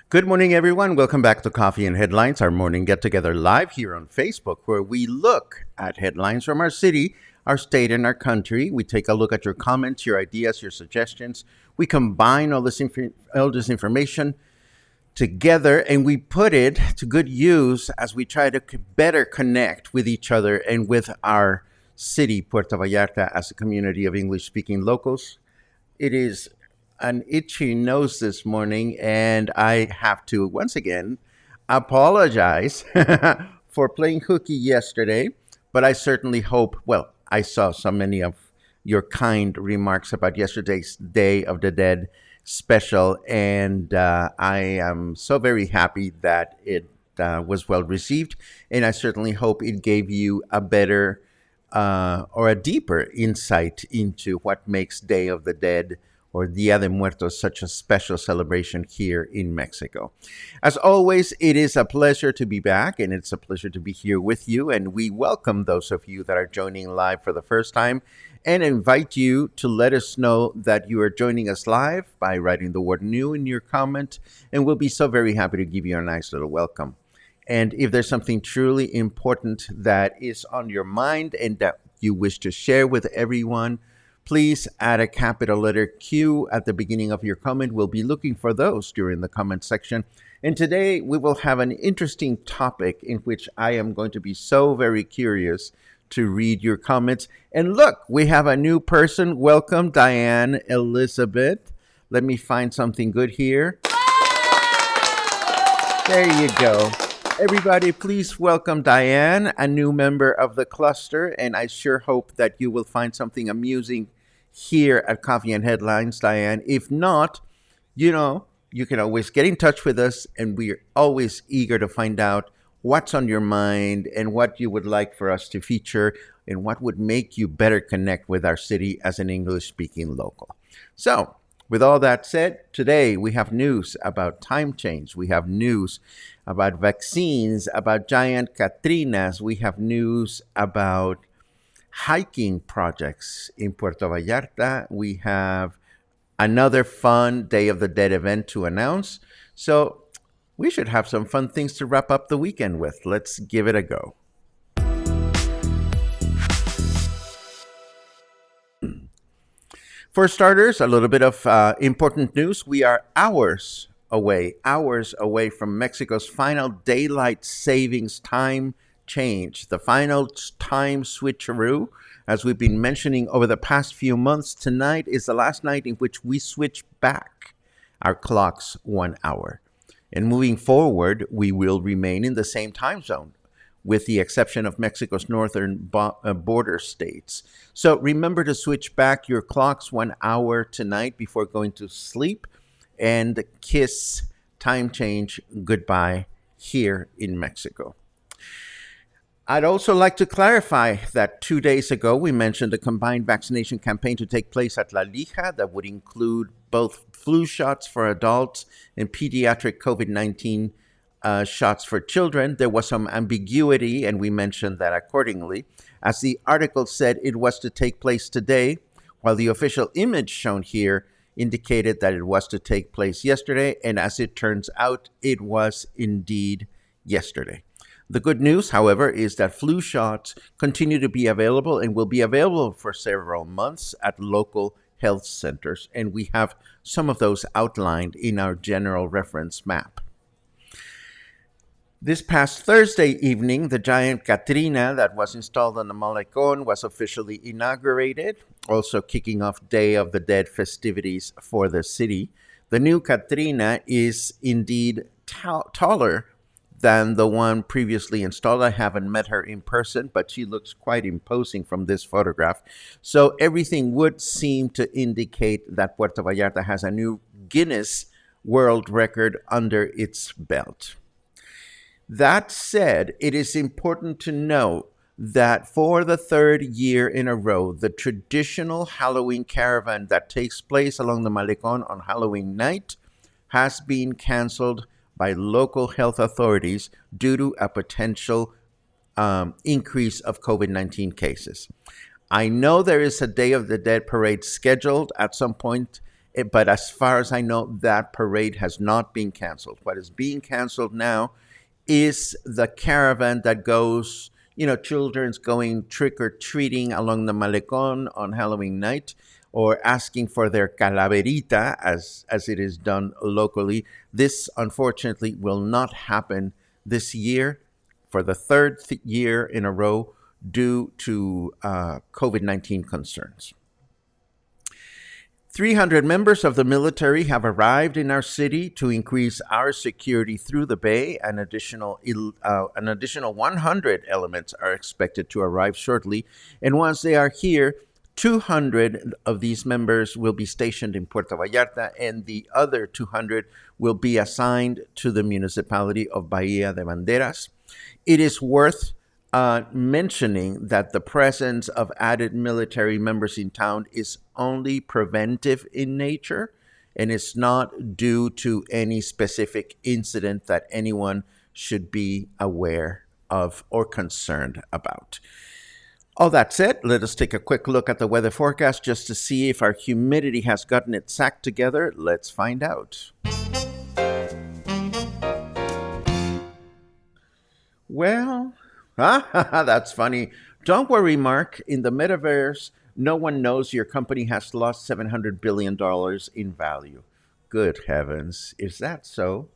Good morning, everyone. Welcome back to Coffee and Headlines, our morning get together live here on Facebook, where we look at headlines from our city, our state, and our country. We take a look at your comments, your ideas, your suggestions. We combine all this information together and we put it to good use as we try to better connect with each other and with our city, Puerto Vallarta, as a community of English speaking locals. It is an itchy nose this morning, and I have to once again apologize for playing hooky yesterday. But I certainly hope, well, I saw so many of your kind remarks about yesterday's Day of the Dead special, and I am so very happy that it was well received, and I certainly hope it gave you a better or a deeper insight into what makes Day of the Dead or Dia de Muertos such a special celebration here in Mexico. As always, it is a pleasure to be back, and it's a pleasure to be here with you, and we welcome those of you that are joining live for the first time and invite you to let us know that you are joining us live by writing the word new in your comment, and we'll be so very happy to give you a nice little welcome. And if there's something truly important that is on your mind and that you wish to share with everyone, please add a capital letter Q at the beginning of your comment. We'll be looking for those during the comment section. And today we will have an interesting topic in which I am going to be so very curious to read your comments. And look, we have a new person. Welcome, Diane Elizabeth. Let me find something good here. There you go. Everybody, please welcome Diane, a new member of the cluster, and I sure hope that you will find something amusing here at Coffee and Headlines, Diane. If not, you can always get in touch with us, and we're always eager to find out what's on your mind and what you would like for us to feature and what would make you better connect with our city as an English-speaking local. So, with all that said, today we have news about time change. We have news about vaccines, about giant catrinas. We have news about hiking projects in Puerto Vallarta. We have another fun Day of the Dead event to announce. So we should have some fun things to wrap up the weekend with. Let's give it a go. For starters, a little bit of important news. We are hours away from Mexico's final daylight savings time change, the final time switcheroo. As we've been mentioning over the past few months, tonight is the last night in which we switch back our clocks 1 hour. And moving forward, we will remain in the same time zone, with the exception of Mexico's northern border states. So remember to switch back your clocks 1 hour tonight before going to sleep and kiss time change goodbye here in Mexico. I'd also like to clarify that 2 days ago we mentioned a combined vaccination campaign to take place at La Lija that would include both flu shots for adults and pediatric COVID 19 shots for children. There was some ambiguity, and we mentioned that accordingly. As the article said, it was to take place today, while the official image shown here indicated that it was to take place yesterday, and as it turns out, it was indeed yesterday. The good news, however, is that flu shots continue to be available and will be available for several months at local health centers, and we have some of those outlined in our general reference map. This past Thursday evening, the giant catrina that was installed on the Malecón was officially inaugurated, also kicking off Day of the Dead festivities for the city. The new catrina is indeed taller than the one previously installed. I haven't met her in person, but she looks quite imposing from this photograph. So everything would seem to indicate that Puerto Vallarta has a new Guinness World Record under its belt. That said, it is important to note that for the third year in a row, the traditional Halloween caravan that takes place along the Malecón on Halloween night has been canceled by local health authorities due to a potential increase of COVID-19 cases. I know there is a Day of the Dead parade scheduled at some point, but as far as I know, that parade has not been canceled. What is being canceled now is the caravan that goes, children's going trick-or-treating along the Malecón on Halloween night, or asking for their calaverita, as it is done locally. This, unfortunately, will not happen this year for the third year in a row due to COVID-19 concerns. 300 members of the military have arrived in our city to increase our security through the bay. An additional 100 elements are expected to arrive shortly. And once they are here, 200 of these members will be stationed in Puerto Vallarta, and the other 200 will be assigned to the municipality of Bahía de Banderas. It is worth mentioning that the presence of added military members in town is only preventive in nature, and it's not due to any specific incident that anyone should be aware of or concerned about. All that said, let us take a quick look at the weather forecast just to see if our humidity has gotten its act together. Let's find out. Well, that's funny. Don't worry, Mark. In the metaverse, no one knows your company has lost $700 billion in value. Good heavens. Is that so?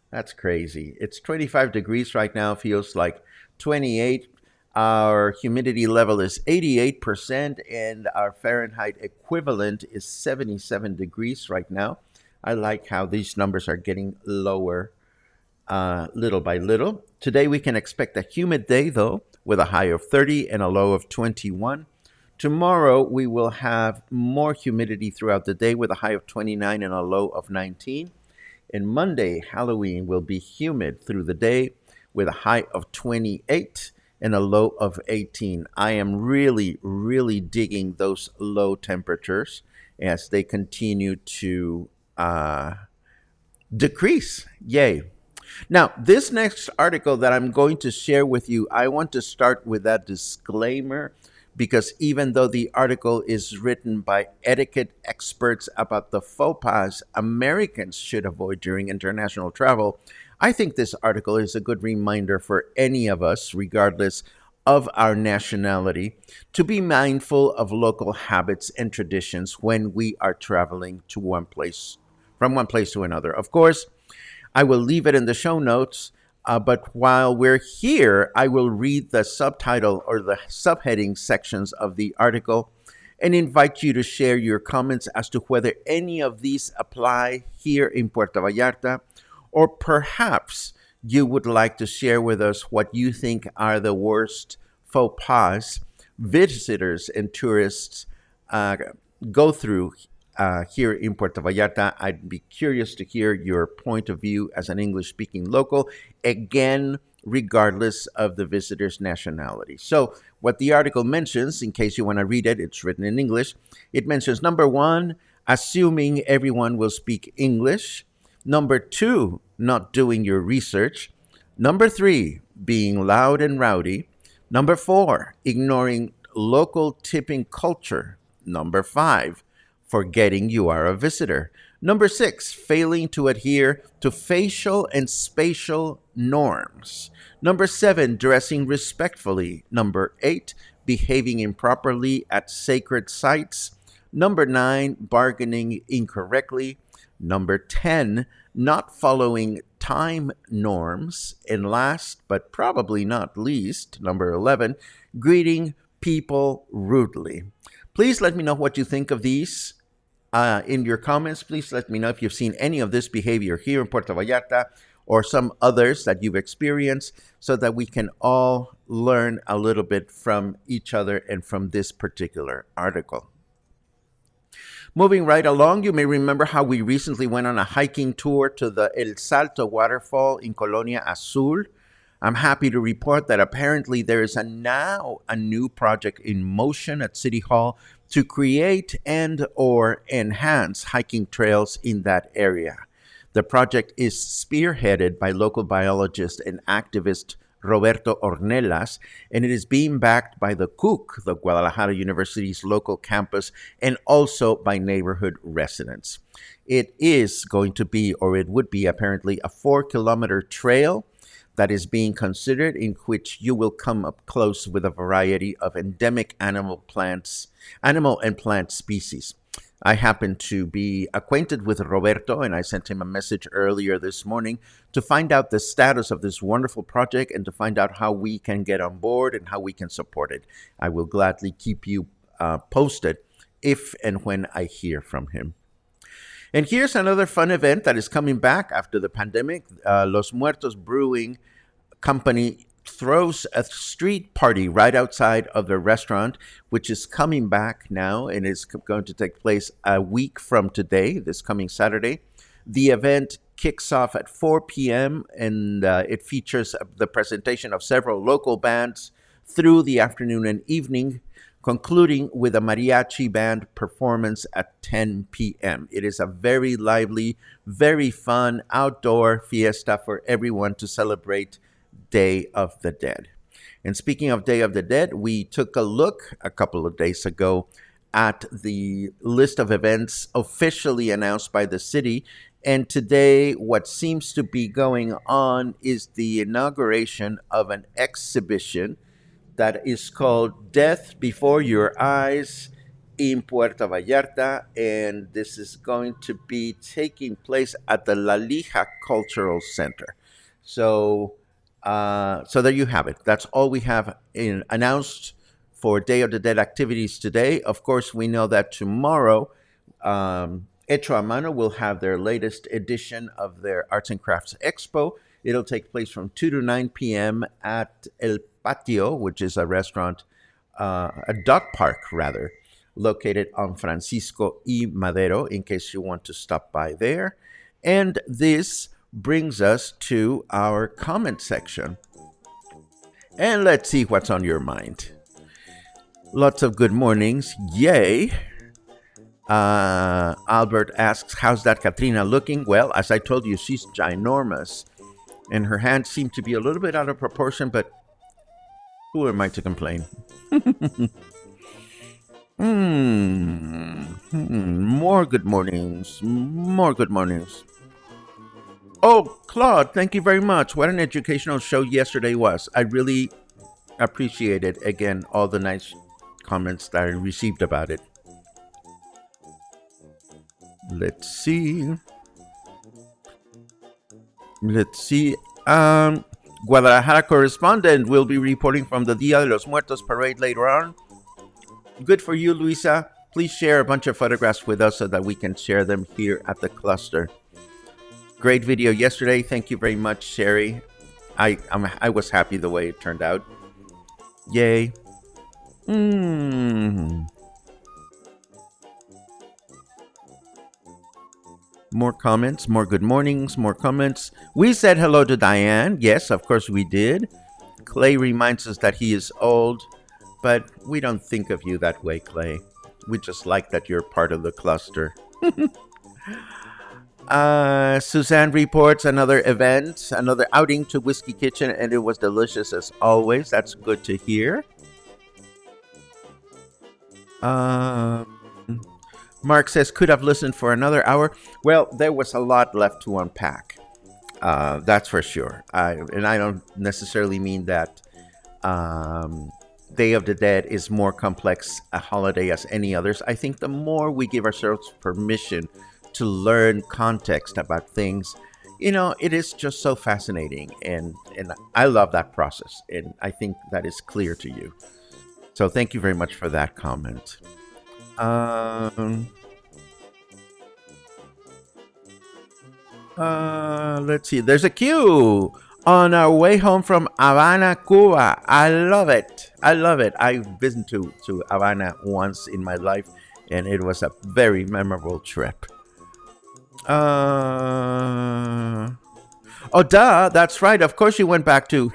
That's crazy. It's 25 degrees right now. Feels like 28. Our humidity level is 88%, and our Fahrenheit equivalent is 77 degrees right now. I like how these numbers are getting lower little by little. Today we can expect a humid day, though, with a high of 30 and a low of 21. Tomorrow we will have more humidity throughout the day with a high of 29 and a low of 19. And Monday, Halloween, will be humid through the day with a high of 28 and a low of 18. I am really, really digging those low temperatures as they continue to decrease. Yay. Now, this next article that I'm going to share with you, I want to start with that disclaimer, because even though the article is written by etiquette experts about the faux pas Americans should avoid during international travel, I think this article is a good reminder for any of us, regardless of our nationality, to be mindful of local habits and traditions when we are traveling to from one place to another. Of course, I will leave it in the show notes, but while we're here, I will read the subtitle or the subheading sections of the article and invite you to share your comments as to whether any of these apply here in Puerto Vallarta, or perhaps you would like to share with us what you think are the worst faux pas visitors and tourists go through here in Puerto Vallarta. I'd be curious to hear your point of view as an English speaking local, again, regardless of the visitor's nationality. So, what the article mentions, in case you want to read it, it's written in English. It mentions number one, assuming everyone will speak English. Number two, not doing your research. Number three, being loud and rowdy. Number four, ignoring local tipping culture. Number five, forgetting you are a visitor. Number six, failing to adhere to facial and spatial norms. Number seven, dressing respectfully. Number eight, behaving improperly at sacred sites. Number nine, bargaining incorrectly. Number 10, not following time norms. And last but probably not least, number 11, greeting people rudely. Please let me know what you think of these in your comments. Please let me know if you've seen any of this behavior here in Puerto Vallarta or some others that you've experienced so that we can all learn a little bit from each other and from this particular article. Moving right along, you may remember how we recently went on a hiking tour to the El Salto waterfall in Colonia Azul. I'm happy to report that apparently there is now a new project in motion at City Hall to create and or enhance hiking trails in that area. The project is spearheaded by local biologist and activist Roberto Ornelas, and it is being backed by the CUC, the Guadalajara University's local campus, and also by neighborhood residents. It is going to be, or it would be apparently, a 4-kilometer trail that is being considered, in which you will come up close with a variety of endemic animal and plant species. I happen to be acquainted with Roberto, and I sent him a message earlier this morning to find out the status of this wonderful project and to find out how we can get on board and how we can support it. I will gladly keep you posted if and when I hear from him. And here's another fun event that is coming back after the pandemic. Los Muertos Brewing Company throws a street party right outside of the restaurant, which is coming back now and is going to take place a week from today, this coming Saturday. The event kicks off at 4 p.m. and it features the presentation of several local bands through the afternoon and evening, concluding with a mariachi band performance at 10 p.m. It is a very lively, very fun outdoor fiesta for everyone to celebrate Day of the Dead. And speaking of Day of the Dead, we took a look a couple of days ago at the list of events officially announced by the city. And today, what seems to be going on is the inauguration of an exhibition that is called Death Before Your Eyes in Puerto Vallarta. And this is going to be taking place at the La Lija Cultural Center. So there you have it. That's all we have announced for Day of the Dead activities today. Of course, we know that tomorrow, Hecho a Mano will have their latest edition of their Arts and Crafts Expo. It'll take place from 2 to 9 p.m. at El Patio, which is a restaurant, a dog park rather, located on Francisco y Madero, in case you want to stop by there. And this brings us to our comment section. And let's see what's on your mind. Lots of good mornings. Yay. Albert asks, how's that Katrina looking? Well, as I told you, she's ginormous. And her hands seem to be a little bit out of proportion, but who am I to complain? More good mornings. More good mornings. Oh, Claude, thank you very much. What an educational show yesterday was. I really appreciated, again, all the nice comments that I received about it. Let's see. Guadalajara correspondent will be reporting from the Dia de los Muertos parade later on. Good for you, Luisa. Please share a bunch of photographs with us so that we can share them here at the cluster. Great video yesterday. Thank you very much, Sherry. I was happy the way it turned out. Yay. More comments, more good mornings, more comments. We said hello to Diane. Yes, of course we did. Clay reminds us that he is old, but we don't think of you that way, Clay. We just like that you're part of the cluster. Suzanne reports another event, another outing to Whiskey Kitchen, and it was delicious as always. That's good to hear. Mark says, could have listened for another hour. Well, there was a lot left to unpack. That's for sure. And I don't necessarily mean that Day of the Dead is more complex a holiday as any others. I think the more we give ourselves permission to learn context about things, it is just so fascinating. And I love that process. And I think that is clear to you. So thank you very much for that comment. Let's see. There's a queue on our way home from Havana, Cuba. I love it. I love it. I've been to Havana once in my life, and it was a very memorable trip. Oh, duh. That's right. Of course, you went back to.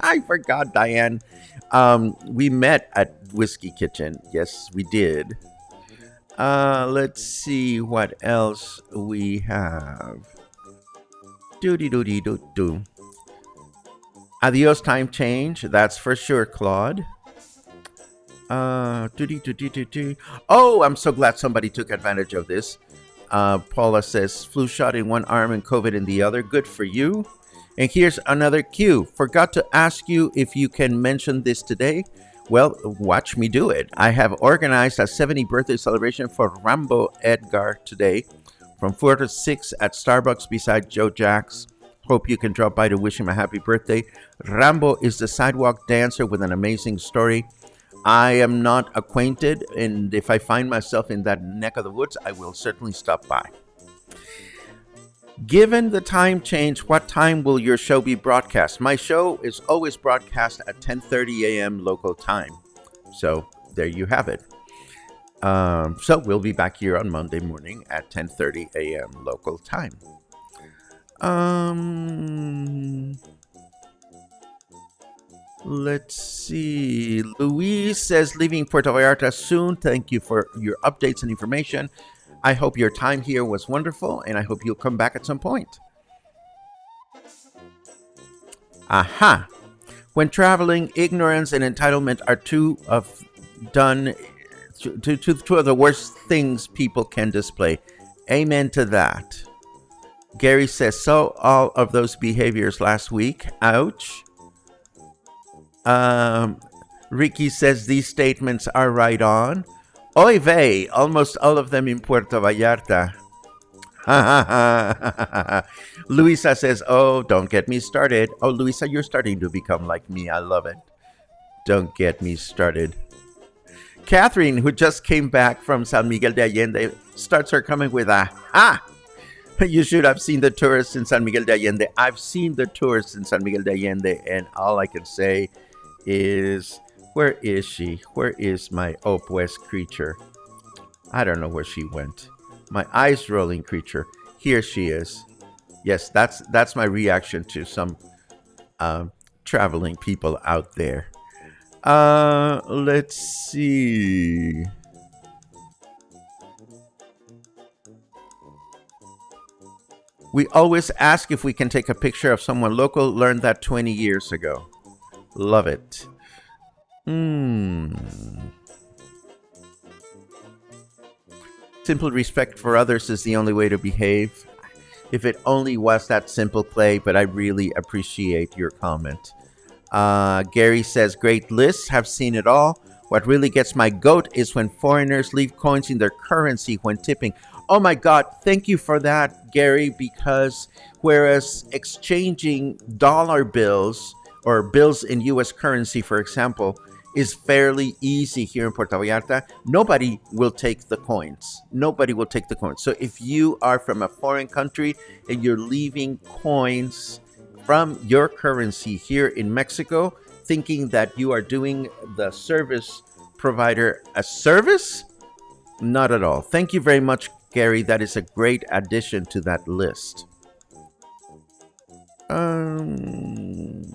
I forgot, Diane. We met at Whiskey Kitchen. Yes, we did. Let's see what else we have. Doody doody doo doo. Adios, time change. That's for sure, Claude. Doody doody doo doo. Oh, I'm so glad somebody took advantage of this. Paula says, flu shot in one arm and COVID in the other. Good for you. And here's another cue. Forgot to ask you if you can mention this today. Well, watch me do it. I have organized a 70th birthday celebration for Rambo Edgar today from 4 to 6 at Starbucks beside Joe Jack's. Hope you can drop by to wish him a happy birthday. Rambo is the sidewalk dancer with an amazing story. I am not acquainted, and if I find myself in that neck of the woods, I will certainly stop by. Given the time change, what time will your show be broadcast? My show is always broadcast at 10:30 a.m. local time. So there you have it. So we'll be back here on Monday morning at 10:30 a.m. local time. Let's see. Luis says, leaving Puerto Vallarta soon. Thank you for your updates and information. I hope your time here was wonderful, and I hope you'll come back at some point. Aha. When traveling, ignorance and entitlement are two of the worst things people can display. Amen to that. Gary says, so all of those behaviors last week. Ouch. Ricky says these statements are right on. Oy vey, almost all of them in Puerto Vallarta. Luisa says, oh, don't get me started. Oh, Luisa, you're starting to become like me. I love it. Don't get me started. Catherine, who just came back from San Miguel de Allende, starts her comment with a ha. You should have seen the tourists in San Miguel de Allende. I've seen the tourists in San Miguel de Allende, and all I can say is, where is she? Where is my pues creature? I don't know where she went. My eyes rolling creature. Here she is. Yes, that's my reaction to some traveling people out there. Let's see. We always ask if we can take a picture of someone local. Learned that 20 years ago. Love it. Simple respect for others is the only way to behave. If it only was that simple, Clay, but I really appreciate your comment. Gary says, great list, have seen it all. What really gets my goat is when foreigners leave coins in their currency when tipping. Oh my God, thank you for that, Gary, because whereas exchanging dollar bills or bills in US currency, for example, is fairly easy here in Puerto Vallarta, nobody will take the coins. Nobody will take the coins. So if you are from a foreign country and you're leaving coins from your currency here in Mexico, thinking that you are doing the service provider a service, not at all. Thank you very much, Gary, that is a great addition to that list. Um,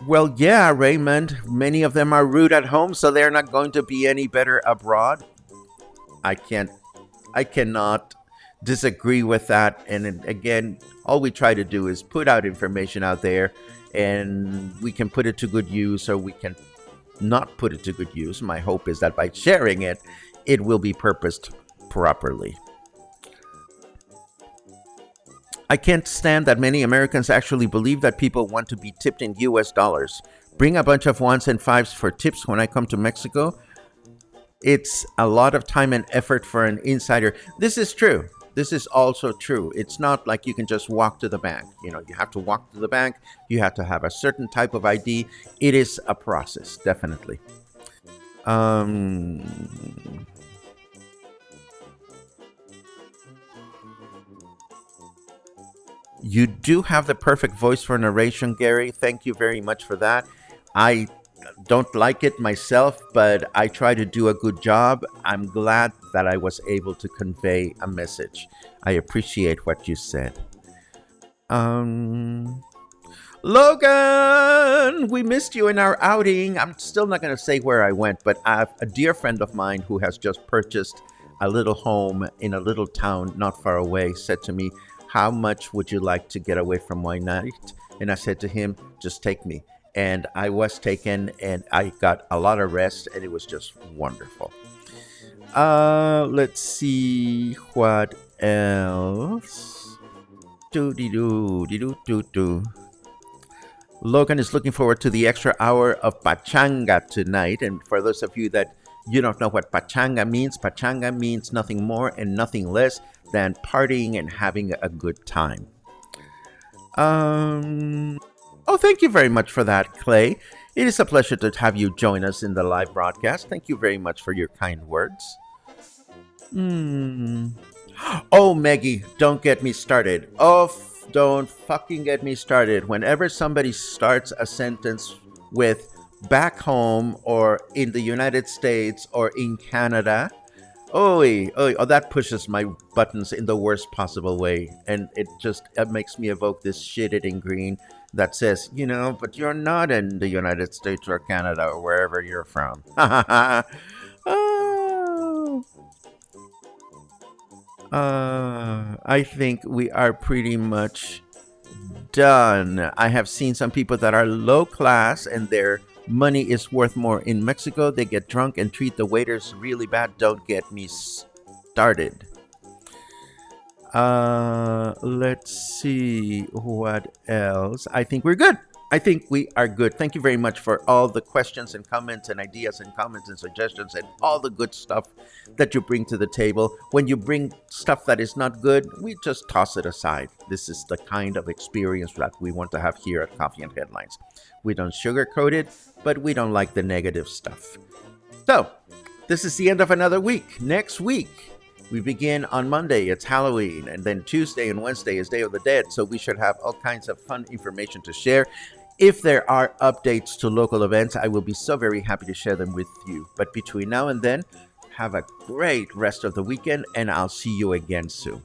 well, yeah, Raymond. Many of them are rude at home, so they're not going to be any better abroad. I can't, I cannot disagree with that. And again, all we try to do is put out information out there, and we can put it to good use, or we can not put it to good use. My hope is that by sharing it, it will be purposed properly. I can't stand that many Americans actually believe that people want to be tipped in US dollars. Bring a bunch of ones and fives for tips when I come to Mexico. It's a lot of time and effort for an insider. This is true. This is also true. It's not like you can just walk to the bank. You know, you have to walk to the bank. You have to have a certain type of ID. It is a process, definitely. Um, You do have the perfect voice for narration, Gary. Thank you very much for that. I don't like it myself, but I try to do a good job. I'm glad that I was able to convey a message. I appreciate what you said. Um, Logan, we missed you in our outing. I'm still not going to say where I went, but I have a dear friend of mine who has just purchased a little home in a little town not far away said to me, how much would you like to get away from my night? And I said to him, just take me. And I was taken, and I got a lot of rest, and it was just wonderful. Let's see what else. Do. Logan is looking forward to the extra hour of pachanga tonight. And for those of you that you don't know what pachanga means nothing more and nothing less than partying and having a good time. Oh, thank you very much for that, Clay. It is a pleasure to have you join us in the live broadcast. Thank you very much for your kind words. Hmm. Oh, Maggie, don't get me started. Oh, don't fucking get me started. Whenever somebody starts a sentence with back home or in the United States or in Canada, oh, that pushes my buttons in the worst possible way. And it makes me evoke this shit in green that says, but you're not in the United States or Canada or wherever you're from. Oh. I think we are pretty much done. I have seen some people that are low class and their money is worth more in Mexico. They get drunk and treat the waiters really bad. Don't get me started. Let's see what else. I think we're good. I think we are good. Thank you very much for all the questions and comments and ideas and comments and suggestions and all the good stuff that you bring to the table. When you bring stuff that is not good, we just toss it aside. This is the kind of experience that we want to have here at Coffee and Headlines. We don't sugarcoat it, but we don't like the negative stuff. So, this is the end of another week. Next week, we begin on Monday. It's Halloween. And then Tuesday and Wednesday is Day of the Dead. So we should have all kinds of fun information to share. If there are updates to local events, I will be so very happy to share them with you. But between now and then, have a great rest of the weekend, and I'll see you again soon.